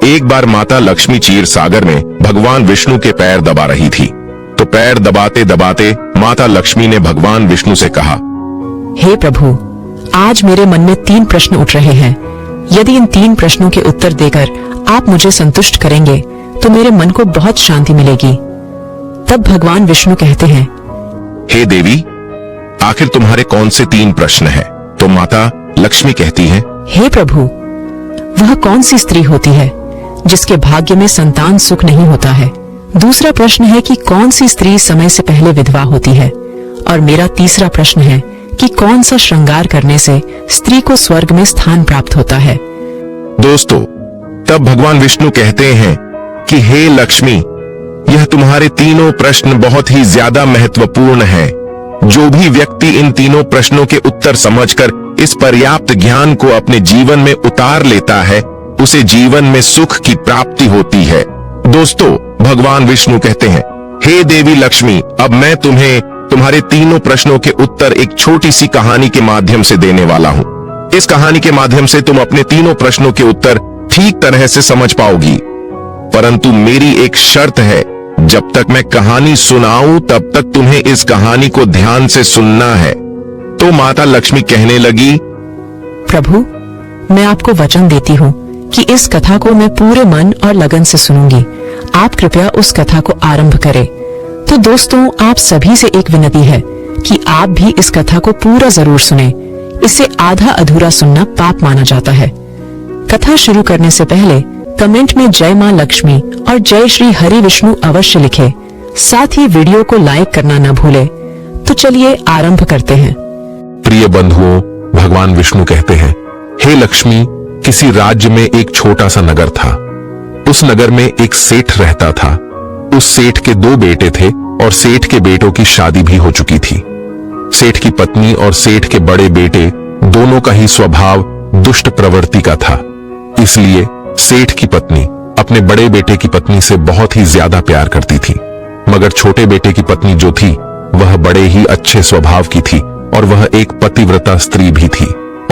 एक बार माता लक्ष्मी क्षीर सागर में भगवान विष्णु के पैर दबा रही थी। तो पैर दबाते दबाते माता लक्ष्मी ने भगवान विष्णु से कहा, हे प्रभु, आज मेरे मन में 3 प्रश्न उठ रहे हैं। यदि इन 3 प्रश्नों के उत्तर देकर आप मुझे संतुष्ट करेंगे तो मेरे मन को बहुत शांति मिलेगी। तब भगवान विष्णु कहते हैं, हे देवी, आखिर तुम्हारे कौन से 3 प्रश्न हैं? तो माता लक्ष्मी कहती हैं, हे प्रभु, वह कौन सी स्त्री होती है जिसके भाग्य में संतान सुख नहीं होता है? दूसरा प्रश्न है कि कौन सी स्त्री समय से पहले विधवा होती है? और मेरा तीसरा प्रश्न है कि कौन सा श्रृंगार करने से स्त्री को स्वर्ग में स्थान प्राप्त होता है? दोस्तों, तब भगवान विष्णु कहते हैं कि हे लक्ष्मी, यह तुम्हारे तीनों प्रश्न बहुत ही ज्यादा महत्वपूर्ण हैं। जो भी व्यक्ति इन तीनों प्रश्नों के उत्तर समझकर इस पर्याप्त ज्ञान को अपने जीवन में उतार लेता है, उसे जीवन में सुख की प्राप्ति होती है। दोस्तों, भगवान विष्णु कहते हैं, हे देवी लक्ष्मी, अब मैं तुम्हें तुम्हारे तीनों प्रश्नों के उत्तर एक छोटी सी कहानी के माध्यम से देने वाला हूं। इस कहानी के माध्यम से तुम अपने तीनों प्रश्नों के उत्तर ठीक तरह से समझ पाओगी, परंतु मेरी एक शर्त है, जब तक मैं कहानी सुनाऊं तब तक तुम्हें इस कहानी को ध्यान से सुनना है। तो माता लक्ष्मी कहने लगी, प्रभु, मैं आपको वचन देती हूँ कि इस कथा को मैं पूरे मन और लगन से सुनूंगी। आप कृपया उस कथा को आरंभ करें। तो दोस्तों, आप सभी से एक विनती है कि आप भी इस कथा को पूरा जरूर सुने। इसे आधा अधूरा सुनना पाप माना जाता है। कथा शुरू करने से पहले कमेंट में जय मां लक्ष्मी और जय श्री हरि विष्णु अवश्य लिखें। साथ ही वीडियो को लाइक करना न भूलें। तो चलिए आरंभ करते हैं। प्रिय बंधुओं, भगवान विष्णु कहते हैं, हे लक्ष्मी, किसी राज्य में एक छोटा सा नगर था। उस नगर में एक सेठ रहता था। उस सेठ के 2 बेटे थे और सेठ के बेटों की शादी भी हो चुकी थी। सेठ की पत्नी और सेठ के बड़े बेटे दोनों का ही स्वभाव दुष्ट प्रवृत्ति का था। इसलिए सेठ की पत्नी अपने बड़े बेटे की पत्नी से बहुत ही ज्यादा प्यार करती थी, मगर छोटे बेटे की पत्नी जो थी वह बड़े ही अच्छे स्वभाव की थी और वह एक पतिव्रता स्त्री भी थी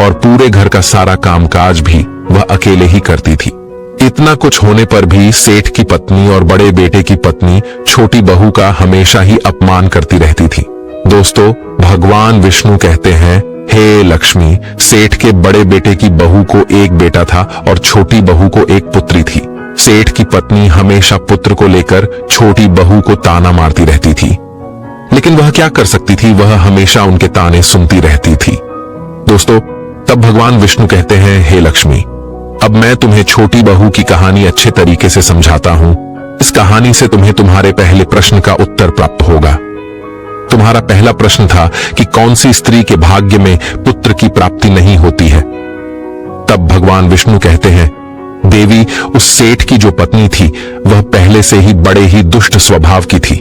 और पूरे घर का सारा कामकाज भी वह अकेले ही करती थी। इतना कुछ होने पर भी सेठ की पत्नी और बड़े बेटे की पत्नी छोटी बहू का हमेशा ही अपमान करती रहती थी। दोस्तों, भगवान विष्णु कहते हैं, हे लक्ष्मी, सेठ के बड़े बेटे की बहू को एक बेटा था और छोटी बहू को एक पुत्री थी। सेठ की पत्नी हमेशा पुत्र को लेकर छोटी बहू को ताना मारती रहती थी, लेकिन वह क्या कर सकती थी, वह हमेशा उनके ताने सुनती रहती थी। दोस्तों, तब भगवान विष्णु कहते हैं, हे लक्ष्मी, अब मैं तुम्हें छोटी बहू की कहानी अच्छे तरीके से समझाता हूं। इस कहानी से तुम्हें तुम्हारे पहले प्रश्न का उत्तर प्राप्त होगा। तुम्हारा पहला प्रश्न था कि कौन सी स्त्री के भाग्य में पुत्र की प्राप्ति नहीं होती है। तब भगवान विष्णु कहते हैं, देवी, उस सेठ की जो पत्नी थी वह पहले से ही बड़े ही दुष्ट स्वभाव की थी।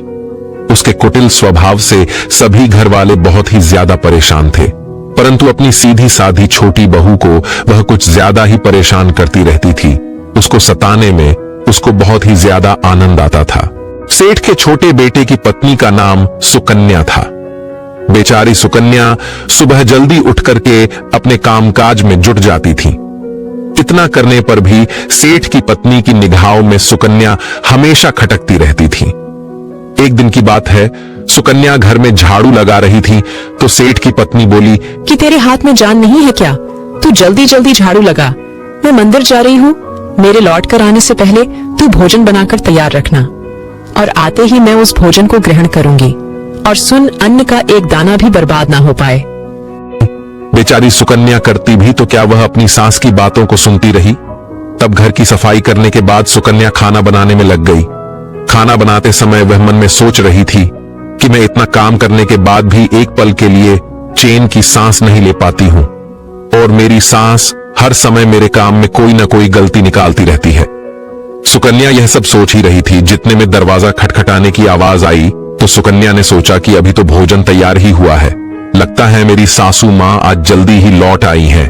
उसके कुटिल स्वभाव से सभी घर वाले बहुत ही ज्यादा परेशान थे, परंतु अपनी सीधी साधी छोटी बहू को वह कुछ ज्यादा ही परेशान करती रहती थी। उसको सताने में उसको बहुत ही ज्यादा आनंद आता था। सेठ के छोटे बेटे की पत्नी का नाम सुकन्या था। बेचारी सुकन्या सुबह जल्दी उठ करके अपने कामकाज में जुट जाती थी। इतना करने पर भी सेठ की पत्नी की निगाहों में सुकन्या हमेशा खटकती रहती थी। एक दिन की बात है, सुकन्या घर में झाड़ू लगा रही थी तो सेठ की पत्नी बोली कि तेरे हाथ में जान नहीं है क्या? तू जल्दी जल्दी झाड़ू लगा। मैं मंदिर जा रही हूँ। मेरे लौट कर आने से पहले तू भोजन बनाकर तैयार रखना और आते ही मैं उस भोजन को ग्रहण करूंगी। और सुन, अन्न का एक दाना भी बर्बाद ना हो पाए। बेचारी सुकन्या करती भी तो क्या, वह अपनी सास की बातों को सुनती रही। तब घर की सफाई करने के बाद सुकन्या खाना बनाने में लग गई। खाना बनाते समय वह मन में सोच रही थी कि मैं इतना काम करने के बाद भी एक पल के लिए चैन की सांस नहीं ले पाती हूं और मेरी सांस हर समय मेरे काम में कोई ना कोई गलती निकालती रहती है। सुकन्या यह सब सोच ही रही थी, जितने में दरवाजा खटखटाने की आवाज आई तो सुकन्या ने सोचा कि अभी तो भोजन तैयार ही हुआ है, लगता है मेरी सासू माँ आज जल्दी ही लौट आई हैं।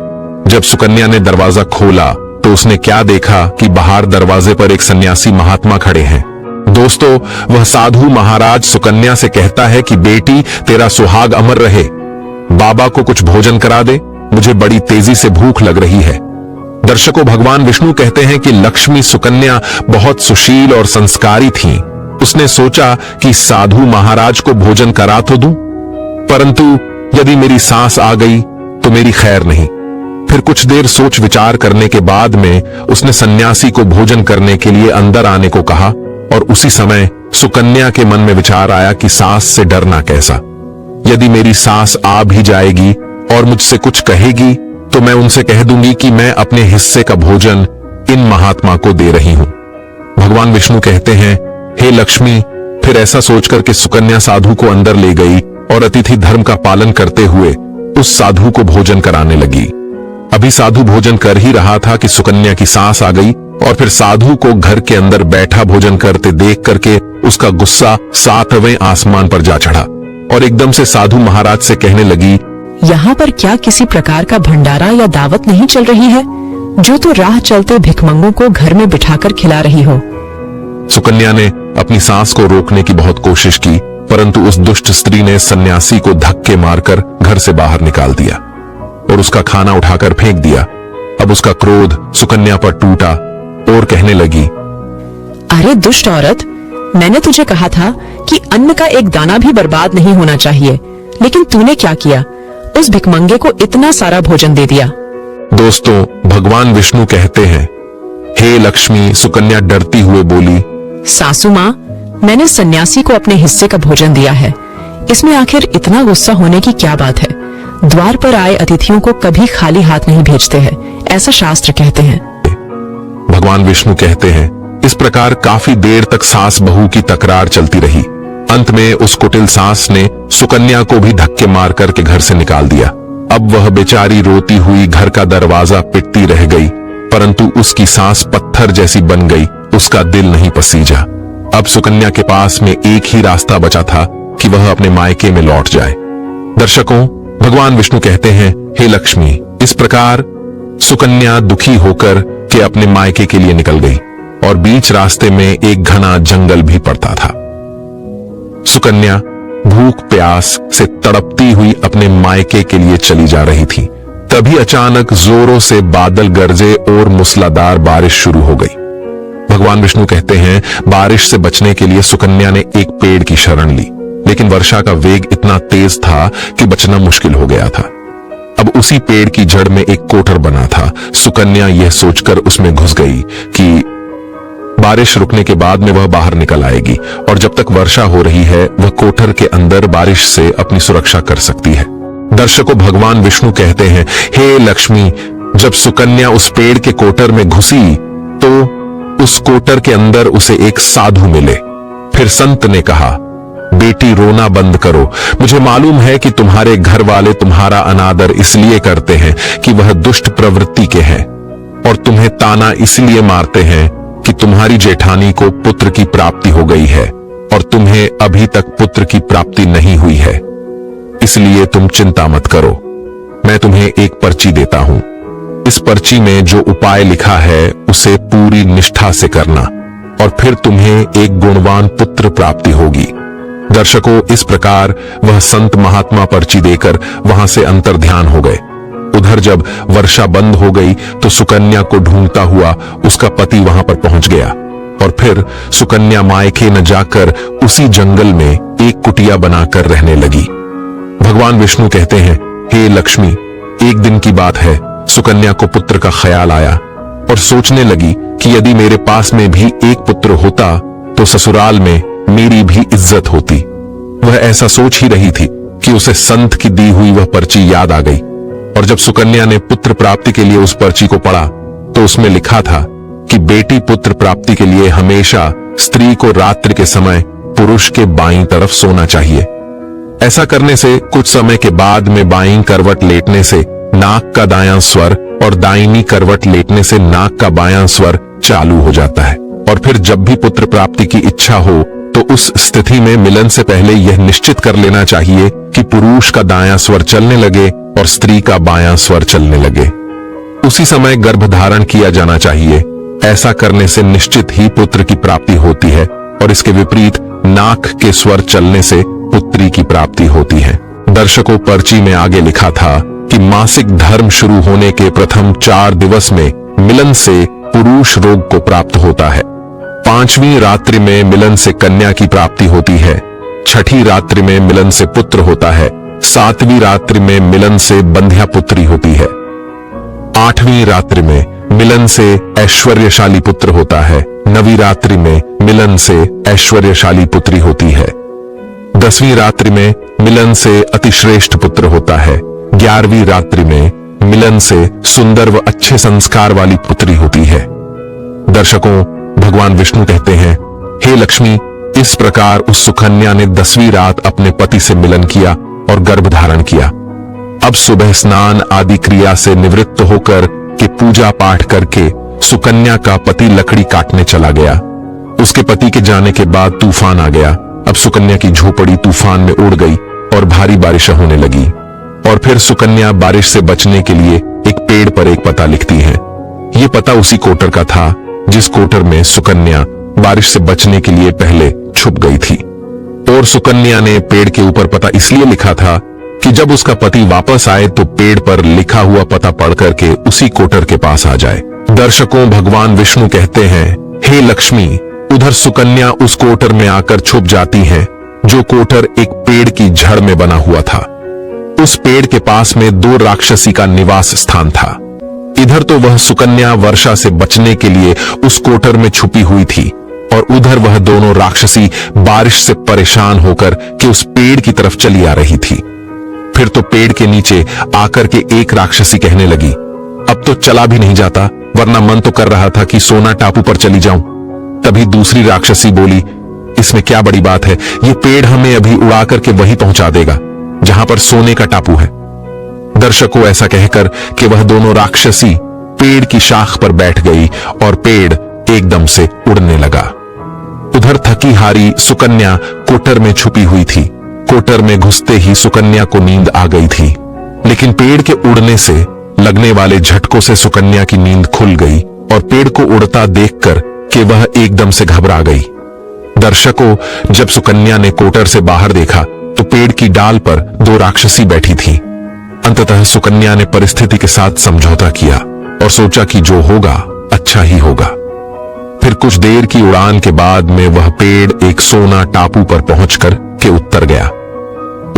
जब सुकन्या ने दरवाजा खोला तो उसने क्या देखा कि बाहर दरवाजे पर एक सन्यासी महात्मा खड़े हैं। दोस्तों, वह साधु महाराज सुकन्या से कहता है कि बेटी, तेरा सुहाग अमर रहे, बाबा को कुछ भोजन करा दे, मुझे बड़ी तेजी से भूख लग रही है। दर्शकों, भगवान विष्णु कहते हैं कि लक्ष्मी सुकन्या बहुत सुशील और संस्कारी थीं। उसने सोचा कि साधु महाराज को भोजन करा तो दूं, परंतु यदि मेरी सास आ गई तो मेरी खैर नहीं। फिर कुछ देर सोच विचार करने के बाद में उसने सन्यासी को भोजन करने के लिए अंदर आने को कहा, और उसी समय सुकन्या के मन में विचार आया कि सास से डरना कैसा। यदि मेरी सास आ भी जाएगी और मुझसे कुछ कहेगी तो मैं उनसे कह दूंगी कि मैं अपने हिस्से का भोजन इन महात्मा को दे रही हूं। भगवान विष्णु कहते हैं, हे लक्ष्मी। फिर ऐसा सोचकर कि सुकन्या साधु को अंदर ले गई और अतिथि धर्म का पालन करते हुए उस साधु को भोजन कराने लगी। अभी साधु भोजन कर ही रहा था कि सुकन्या की सास आ गई और फिर साधु को घर के अंदर बैठा भोजन करते देख करके उसका गुस्सा 7वें आसमान पर जा चढ़ा और एकदम से साधु महाराज से कहने लगी, यहाँ पर क्या किसी प्रकार का भंडारा या दावत नहीं चल रही है, जो तो राह चलते भिखमंगों को घर में बिठाकर खिला रही हो। सुकन्या ने अपनी सास को रोकने की बहुत कोशिश की, परंतु उस दुष्ट स्त्री ने सन्यासी को धक्के मारकर घर से बाहर निकाल दिया और उसका खाना उठाकर फेंक दिया। अब उसका क्रोध सुकन्या पर टूटा और कहने लगी, अरे दुष्ट औरत, मैंने तुझे कहा था कि अन्न का एक दाना भी बर्बाद नहीं होना चाहिए, लेकिन तूने क्या किया, उस भिखमंगे को इतना सारा भोजन दे दिया। दोस्तों, भगवान विष्णु कहते हैं, हे लक्ष्मी। सुकन्या डरती हुए बोली, सासू माँ, मैंने सन्यासी को अपने हिस्से का भोजन दिया है, इसमें आखिर इतना गुस्सा होने की क्या बात है। द्वार पर आए अतिथियों को कभी खाली हाथ नहीं भेजते हैं, ऐसा शास्त्र कहते हैं। भगवान विष्णु कहते हैं, इस प्रकार काफी देर तक सास बहू की तकरार चलती रही। अंत में उस कुटिल सास ने सुकन्या को भी धक्के मार करके घर से निकाल दिया। अब वह बेचारी रोती हुई घर का दरवाजा पिटती रह गई, परंतु उसकी सांस पत्थर जैसी बन गई, उसका दिल नहीं पसीजा। अब सुकन्या के पास में एक ही रास्ता बचा था कि वह अपने मायके में लौट जाए। दर्शकों, भगवान विष्णु कहते हैं, हे लक्ष्मी। इस प्रकार सुकन्या दुखी होकर के अपने मायके के लिए निकल गई और बीच रास्ते में एक घना जंगल भी पड़ता था। सुकन्या भूख प्यास से तड़पती हुई अपने मायके के लिए चली जा रही थी। तभी अचानक जोरों से बादल गरजे और मूसलाधार बारिश शुरू हो गई। भगवान विष्णु कहते हैं, बारिश से बचने के लिए सुकन्या ने एक पेड़ की शरण ली, लेकिन वर्षा का वेग इतना तेज था कि बचना मुश्किल हो गया था। अब उसी पेड़ की जड़ में एक कोटर बना था। सुकन्या यह सोचकर उसमें घुस गई कि बारिश रुकने के बाद में वह बाहर निकल आएगी और जब तक वर्षा हो रही है वह कोठर के अंदर बारिश से अपनी सुरक्षा कर सकती है। दर्शकों, भगवान विष्णु कहते हैं, हे लक्ष्मी। जब सुकन्या उस पेड़ के कोटर में घुसी तो उस कोटर के अंदर उसे एक साधु मिले। फिर संत ने कहा, बेटी रोना बंद करो। मुझे मालूम है कि तुम्हारे घर वाले तुम्हारा अनादर इसलिए करते हैं कि वह दुष्ट प्रवृत्ति के हैं और तुम्हें ताना इसलिए मारते हैं कि तुम्हारी जेठानी को पुत्र की प्राप्ति हो गई है और तुम्हें अभी तक पुत्र की प्राप्ति नहीं हुई है। इसलिए तुम चिंता मत करो, मैं तुम्हें एक पर्ची देता हूं। इस पर्ची में जो उपाय लिखा है उसे पूरी निष्ठा से करना और फिर तुम्हें एक गुणवान पुत्र प्राप्ति होगी। दर्शकों, इस प्रकार वह संत महात्मा पर्ची देकर वहां से अंतर्ध्यान हो गए। उधर जब वर्षा बंद हो गई तो सुकन्या को ढूंढता हुआ उसका पति वहां पर पहुंच गया और फिर सुकन्या मायके न जाकर उसी जंगल में एक कुटिया बनाकर रहने लगी। भगवान विष्णु कहते हैं, हे लक्ष्मी। एक दिन की बात है, सुकन्या को पुत्र का ख्याल आया और सोचने लगी कि यदि मेरे पास में भी एक पुत्र होता तो ससुराल में मेरी भी इज्जत होती। वह ऐसा सोच ही रही थी कि उसे संत की दी हुई वह पर्ची याद आ गई और जब सुकन्या ने पुत्र प्राप्ति के लिए उस पर्ची को पढ़ा तो उसमें लिखा था कि बेटी पुत्र प्राप्ति के लिए हमेशा स्त्री को रात्रि के समय पुरुष के बाईं तरफ सोना चाहिए। ऐसा करने से कुछ समय के बाद में बाईं करवट लेटने से नाक का दायां स्वर और दाहिनी करवट लेटने से नाक का बायां स्वर चालू हो जाता है और फिर जब भी पुत्र प्राप्ति की इच्छा हो तो उस स्थिति में मिलन से पहले यह निश्चित कर लेना चाहिए कि पुरुष का दायां स्वर चलने लगे और स्त्री का बायां स्वर चलने लगे। उसी समय गर्भधारण किया जाना चाहिए। ऐसा करने से निश्चित ही पुत्र की प्राप्ति होती है और इसके विपरीत नाक के स्वर चलने से पुत्री की प्राप्ति होती है। दर्शकों, पर्ची में आगे लिखा था कि मासिक धर्म शुरू होने के प्रथम 4 दिवस में मिलन से पुरुष रोग को प्राप्त होता है। 5वीं रात्रि में मिलन से कन्या की प्राप्ति होती है। 6ठी रात्रि में मिलन से पुत्र होता है। 7वीं रात्रि में मिलन से बंध्या पुत्री होती है। 8वीं रात्रि में मिलन से ऐश्वर्यशाली पुत्र होता है। 9वीं रात्रि में मिलन से ऐश्वर्यशाली पुत्री होती है। 10वीं रात्रि में मिलन से अतिश्रेष्ठ पुत्र होता है। 11वीं रात्रि में मिलन से सुंदर व अच्छे संस्कार वाली पुत्री होती है। दर्शकों, भगवान विष्णु कहते हैं, हे लक्ष्मी, इस प्रकार उस सुकन्या ने 10वीं रात अपने पति से मिलन किया और गर्भ धारण किया। अब सुबह स्नान आदि क्रिया से निवृत्त होकर के पूजा पाठ करके सुकन्या का पति लकड़ी काटने चला गया। उसके पति के जाने के बाद तूफान आ गया। अब सुकन्या की झोपड़ी तूफान में उड़ गई और भारी बारिश होने लगी। और फिर सुकन्या बारिश से बचने के लिए एक पेड़ पर एक पता लिखती है। ये पता उसी कोटर का था जिस कोटर में सुकन्या बारिश से बचने के लिए पहले छुप गई थी। और सुकन्या ने पेड़ के ऊपर पता इसलिए लिखा था कि जब उसका पति वापस आए तो पेड़ पर लिखा हुआ पता पढ़ करके उसी कोटर के पास आ जाए। दर्शकों, भगवान विष्णु कहते हैं, हे लक्ष्मी, उधर सुकन्या उस कोटर में आकर छुप जाती है जो कोटर एक पेड़ की जड़ में बना हुआ था। उस पेड़ के पास में 2 राक्षसी का निवास स्थान था। इधर तो वह सुकन्या वर्षा से बचने के लिए उस कोटर में छुपी हुई थी और उधर वह दोनों राक्षसी बारिश से परेशान होकर के उस पेड़ की तरफ चली आ रही थी। फिर तो पेड़ के नीचे आकर के एक राक्षसी कहने लगी, अब तो चला भी नहीं जाता, वरना मन तो कर रहा था कि सोना टापू पर चली जाऊं। तभी दूसरी राक्षसी बोली, इसमें क्या बड़ी बात है, ये पेड़ हमें अभी उड़ा करके वहीं पहुंचा देगा जहां पर सोने का टापू है। दर्शकों, ऐसा कहकर कि वह दोनों राक्षसी पेड़ की शाख पर बैठ गई और पेड़ एकदम से उड़ने लगा। उधर थकी हारी सुकन्या कोटर में छुपी हुई थी। कोटर में घुसते ही सुकन्या को नींद आ गई थी, लेकिन पेड़ के उड़ने से लगने वाले झटकों से सुकन्या की नींद खुल गई और पेड़ को उड़ता देखकर कि वह एकदम से घबरा गई। दर्शकों, जब सुकन्या ने कोटर से बाहर देखा तो पेड़ की डाल पर 2 राक्षसी बैठी थी। अंततः सुकन्या ने परिस्थिति के साथ समझौता किया और सोचा कि जो होगा अच्छा ही होगा। फिर कुछ देर की उड़ान के बाद में वह पेड़ एक सोना टापू पर पहुंचकर के उतर गया।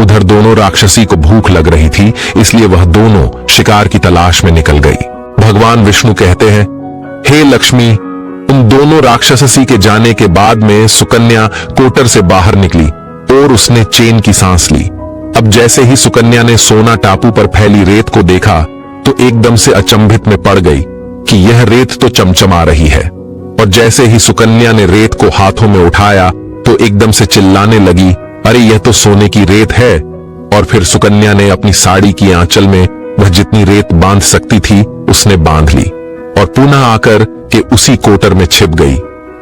उधर दोनों राक्षसी को भूख लग रही थी, इसलिए वह दोनों शिकार की तलाश में निकल गई। भगवान विष्णु कहते हैं, हे लक्ष्मी, उन दोनों राक्षसी के जाने के बाद में सुकन्या कोटर से बाहर निकली और उसने चैन की सांस ली। अब जैसे ही सुकन्या ने सोना टापू पर फैली रेत को देखा तो एकदम से अचंभित में पड़ गई कि यह रेत तो चमचमा रही है। और जैसे ही सुकन्या ने रेत को हाथों में उठाया तो एकदम से चिल्लाने लगी, अरे यह तो सोने की रेत है। और फिर सुकन्या ने अपनी साड़ी की आंचल में वह जितनी रेत बांध सकती थी उसने बांध ली और पुनः आकर के उसी कोटर में छिप गई।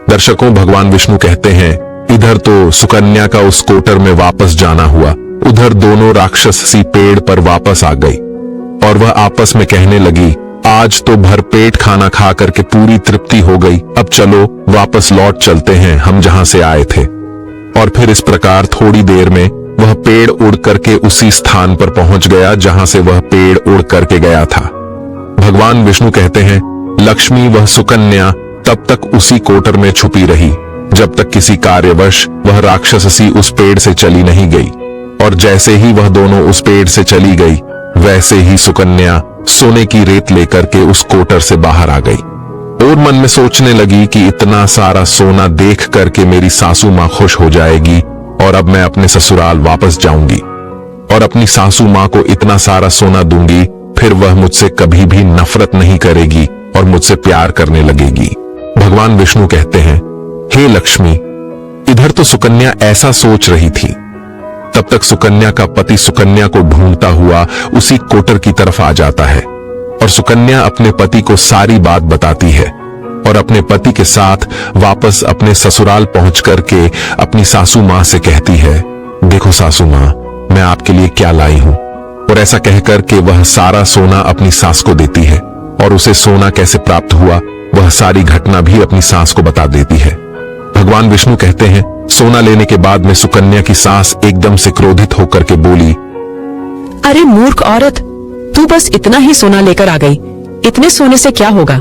दर्शकों, भगवान विष्णु कहते हैं, इधर तो सुकन्या का उस कोटर में वापस जाना हुआ, उधर दोनों राक्षसी पेड़ पर वापस आ गई और वह आपस में कहने लगी, आज तो भरपेट खाना खा करके पूरी तृप्ति हो गई, अब चलो वापस लौट चलते हैं हम जहां से आए थे। और फिर इस प्रकार थोड़ी देर में वह पेड़ उड़ करके उसी स्थान पर पहुंच गया जहां से वह पेड़ उड़ करके गया था। भगवान विष्णु कहते हैं, लक्ष्मी वह सुकन्या तब तक उसी कोटर में छुपी रही जब तक किसी कार्यवश वह राक्षसी उस पेड़ से चली नहीं गई। और जैसे ही वह दोनों उस पेड़ से चली गई वैसे ही सुकन्या सोने की रेत लेकर के उस कोटर से बाहर आ गई और मन में सोचने लगी कि इतना सारा सोना देख करके मेरी सासू मां खुश हो जाएगी और अब मैं अपने ससुराल वापस जाऊंगी और अपनी सासू मां को इतना सारा सोना दूंगी, फिर वह मुझसे कभी भी नफरत नहीं करेगी और मुझसे प्यार करने लगेगी। भगवान विष्णु कहते हैं, हे लक्ष्मी, इधर तो सुकन्या ऐसा सोच रही थी, तब तक सुकन्या का पति सुकन्या को ढूंढता हुआ उसी कोटर की तरफ आ जाता है और सुकन्या अपने पति को सारी बात बताती है और अपने पति के साथ वापस अपने ससुराल पहुंच करके अपनी सासू मां से कहती है, देखो सासू मां, मैं आपके लिए क्या लाई हूं। और ऐसा कहकर के वह सारा सोना अपनी सास को देती है और उसे सोना कैसे प्राप्त हुआ वह सारी घटना भी अपनी सास को बता देती है। भगवान विष्णु कहते हैं, सोना लेने के बाद में सुकन्या की सास एकदम से क्रोधित होकर के बोली, अरे मूर्ख औरत, तू बस इतना ही सोना लेकर आ गई, इतने सोने से क्या होगा,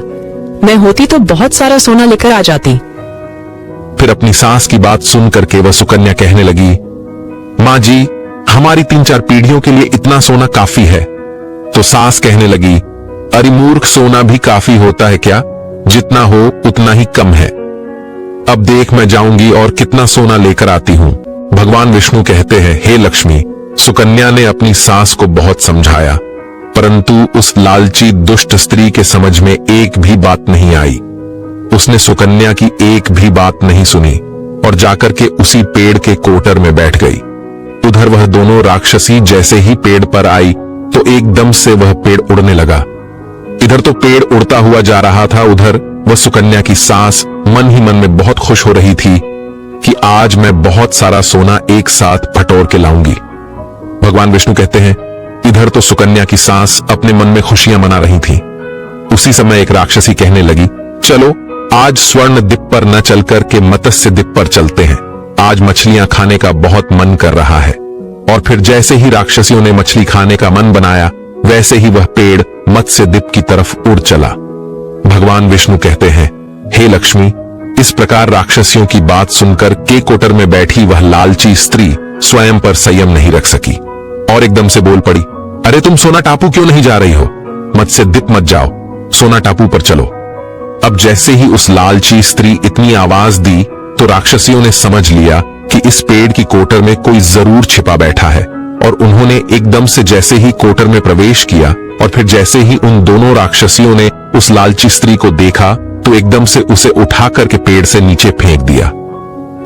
मैं होती तो बहुत सारा सोना लेकर आ जाती। फिर अपनी सास की बात सुन करके वह सुकन्या कहने लगी, मां जी, हमारी 3-4 पीढ़ियों के लिए इतना सोना काफी है। तो सास कहने लगी, अरे मूर्ख, सोना भी काफी होता है क्या? जितना हो उतना ही कम है। अब देख, मैं जाऊंगी और कितना सोना लेकर आती हूं। भगवान विष्णु कहते हैं, हे लक्ष्मी, सुकन्या ने अपनी सास को बहुत समझाया, परंतु उस लालची दुष्ट स्त्री के समझ में एक भी बात नहीं आई। उसने सुकन्या की एक भी बात नहीं सुनी और जाकर के उसी पेड़ के कोटर में बैठ गई। उधर वह दोनों राक्षसी जैसे ही पेड़ पर आई तो एकदम से वह पेड़ उड़ने लगा। इधर तो पेड़ उड़ता हुआ जा रहा था, उधर वह सुकन्या की सास मन ही मन में बहुत खुश हो रही थी कि आज मैं बहुत सारा सोना एक साथ फटोर के लाऊंगी। भगवान विष्णु कहते हैं, इधर तो सुकन्या की सास अपने मन में खुशियां मना रही थी। उसी समय एक राक्षसी कहने लगी, चलो आज स्वर्ण द्वीप पर न चलकर के मत्स्य द्वीप पर चलते हैं। आज मछलियां खाने का बहुत मन कर रहा है। और फिर जैसे ही राक्षसियों ने मछली खाने का मन बनाया, वैसे ही वह पेड़ मत्स्य द्वीप की तरफ उड़ चला। भगवान विष्णु कहते हैं, हे लक्ष्मी, इस प्रकार राक्षसियों की बात सुनकर के कोटर में बैठी वह लालची स्त्री स्वयं पर संयम नहीं रख सकी और एकदम से बोल पड़ी, अरे तुम सोना टापू क्यों नहीं जा रही हो? मत्स्य द्वीप मत जाओ, सोना टापू पर चलो। अब जैसे ही उस लालची स्त्री इतनी आवाज दी तो राक्षसियों ने समझ लिया कि इस पेड़ की कोटर में कोई जरूर छिपा बैठा है और उन्होंने एकदम से जैसे ही कोटर में प्रवेश किया और फिर जैसे ही उन दोनों राक्षसियों ने उस लालची स्त्री को देखा तो एकदम से उसे उठा करके पेड़ से नीचे फेंक दिया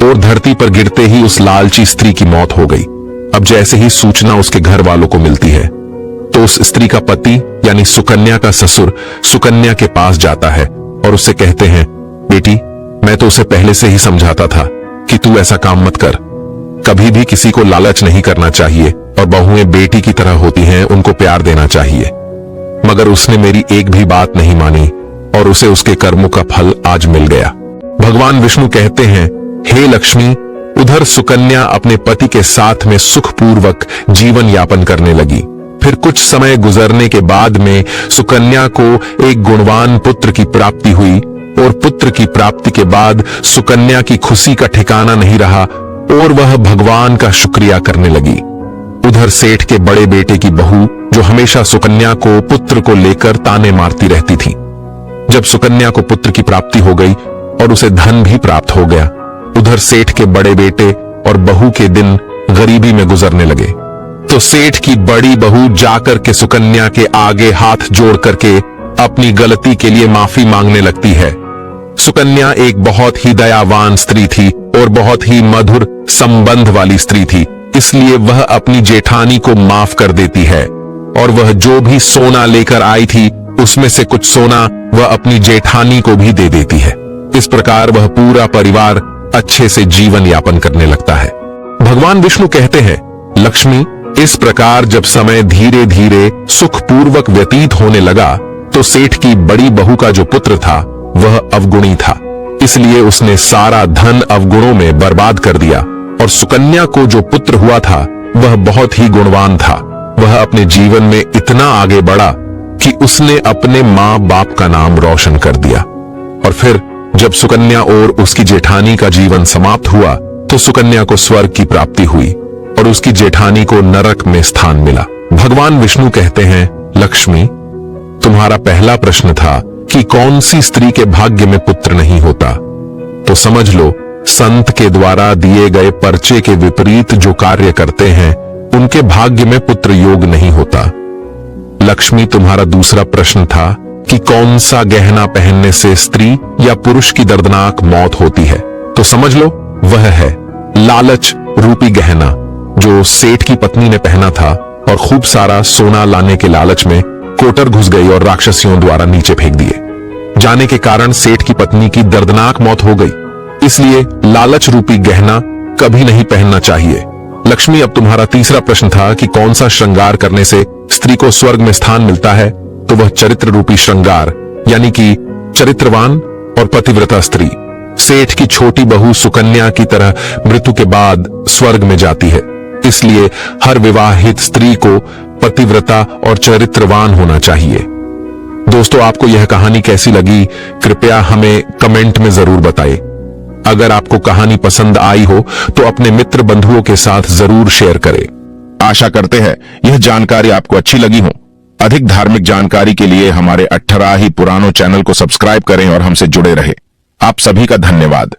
और धरती पर गिरते ही उस लालची स्त्री की मौत हो गई। अब जैसे ही सूचना उसके घर वालों को मिलती है तो उस स्त्री का पति यानी सुकन्या का ससुर सुकन्या के पास जाता है और उससे कहते हैं, बेटी, मैं तो उसे पहले से ही समझाता था कि तू ऐसा काम मत कर। कभी भी किसी को लालच नहीं करना चाहिए और बहुएं बेटी की तरह होती हैं, उनको प्यार देना चाहिए। मगर उसने मेरी एक भी बात नहीं मानी और उसे उसके कर्मों का फल आज मिल गया। भगवान विष्णु कहते हैं, हे लक्ष्मी, उधर सुकन्या अपने पति के साथ में सुखपूर्वक जीवन यापन करने लगी। फिर कुछ समय गुजरने के बाद में सुकन्या को एक गुणवान पुत्र की प्राप्ति हुई और पुत्र की प्राप्ति के बाद सुकन्या की खुशी का ठिकाना नहीं रहा और वह भगवान का शुक्रिया करने लगी। उधर सेठ के बड़े बेटे की बहू, जो हमेशा सुकन्या को पुत्र को लेकर ताने मारती रहती थी, जब सुकन्या को पुत्र की प्राप्ति हो गई और उसे धन भी प्राप्त हो गया, उधर सेठ के बड़े बेटे और बहू के दिन गरीबी में गुजरने लगे। तो सेठ की बड़ी बहू जाकर के सुकन्या के आगे हाथ जोड़ करके अपनी गलती के लिए माफी मांगने लगती है। सुकन्या एक बहुत ही दयावान स्त्री थी और बहुत ही मधुर संबंध वाली स्त्री थी, इसलिए वह अपनी जेठानी को माफ कर देती है और वह जो भी सोना लेकर आई थी उसमें से कुछ सोना वह अपनी जेठानी को भी दे देती है। इस प्रकार वह पूरा परिवार अच्छे से जीवन यापन करने लगता है। भगवान विष्णु कहते हैं, लक्ष्मी, इस प्रकार जब समय धीरे धीरे सुखपूर्वक व्यतीत होने लगा तो सेठ की बड़ी बहू का जो पुत्र था वह अवगुणी था, इसलिए उसने सारा धन अवगुणों में बर्बाद कर दिया और सुकन्या को जो पुत्र हुआ था वह बहुत ही गुणवान था। वह अपने जीवन में इतना आगे बढ़ा कि उसने अपने माँ बाप का नाम रोशन कर दिया। और फिर जब सुकन्या और उसकी जेठानी का जीवन समाप्त हुआ तो सुकन्या को स्वर्ग की प्राप्ति हुई और उसकी जेठानी को नरक में स्थान मिला। भगवान विष्णु कहते हैं, लक्ष्मी, तुम्हारा पहला प्रश्न था कि कौन सी स्त्री के भाग्य में पुत्र नहीं होता, तो समझ लो संत के द्वारा दिए गए पर्चे के विपरीत जो कार्य करते हैं उनके भाग्य में पुत्र योग नहीं होता। लक्ष्मी, तुम्हारा दूसरा प्रश्न था कि कौन सा गहना पहनने से स्त्री या पुरुष की दर्दनाक मौत होती है, तो समझ लो वह है लालच रूपी गहना जो सेठ की पत्नी ने पहना था और खूब सारा सोना लाने के लालच में कोटर घुस गई और राक्षसियों द्वारा नीचे फेंक दिए जाने के कारण सेठ की पत्नी की दर्दनाक मौत हो गई। इसलिए लालच रूपी गहना कभी नहीं पहनना चाहिए। लक्ष्मी, अब तुम्हारा तीसरा प्रश्न था कि कौन सा श्रृंगार करने से स्त्री को स्वर्ग में स्थान मिलता है, तो वह चरित्र रूपी श्रृंगार यानी कि चरित्रवान और पतिव्रता स्त्री। सेठ की छोटी बहू सुकन्या की तरह मृत्यु के बाद स्वर्ग में जाती है, इसलिए हर विवाहित स्त्री को पतिव्रता और चरित्रवान होना चाहिए। दोस्तों, आपको यह कहानी कैसी लगी कृपया हमें कमेंट में जरूर बताएं। अगर आपको कहानी पसंद आई हो तो अपने मित्र बंधुओं के साथ जरूर शेयर करें। आशा करते हैं यह जानकारी आपको अच्छी लगी हो। अधिक धार्मिक जानकारी के लिए हमारे 18 ही पुरानों चैनल को सब्सक्राइब करें और हमसे जुड़े रहें। आप सभी का धन्यवाद।